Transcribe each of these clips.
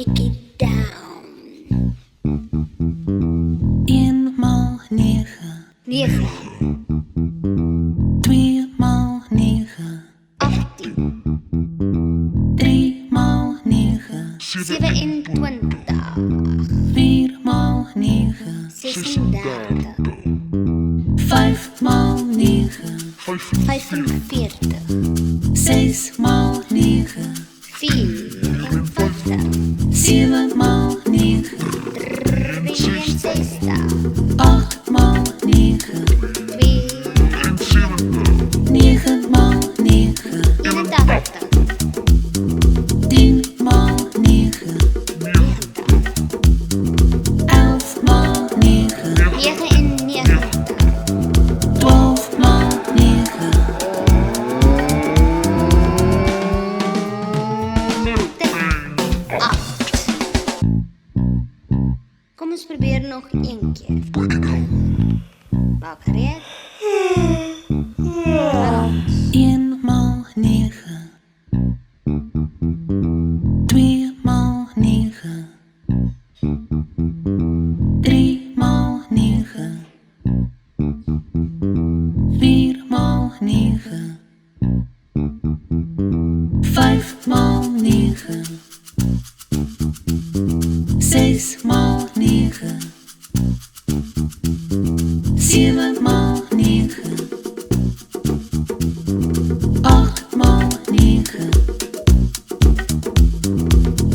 break it down. 1x9. 9, 2x9. 18, 3x9. 27, 4x9. 36, 5x9. 45, 6x9. 54, 7x9. 63, 8x9. 72, 9x9. 81, 10x9. 11x9. 99, 12x9. 8. Kom eens proberen nog één keer. Welke reed? 1x9. 2x9. 3x9. 4x9. 5x9. 6x9. 7x9. 8x9.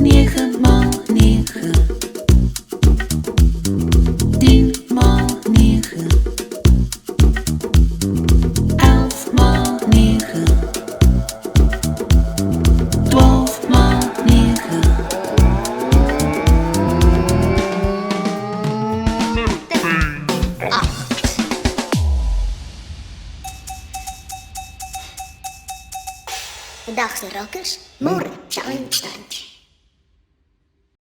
9x9. 10x9. 11x9. 12x9. 8. Dag, rockers. Morgen, ciao in het standje.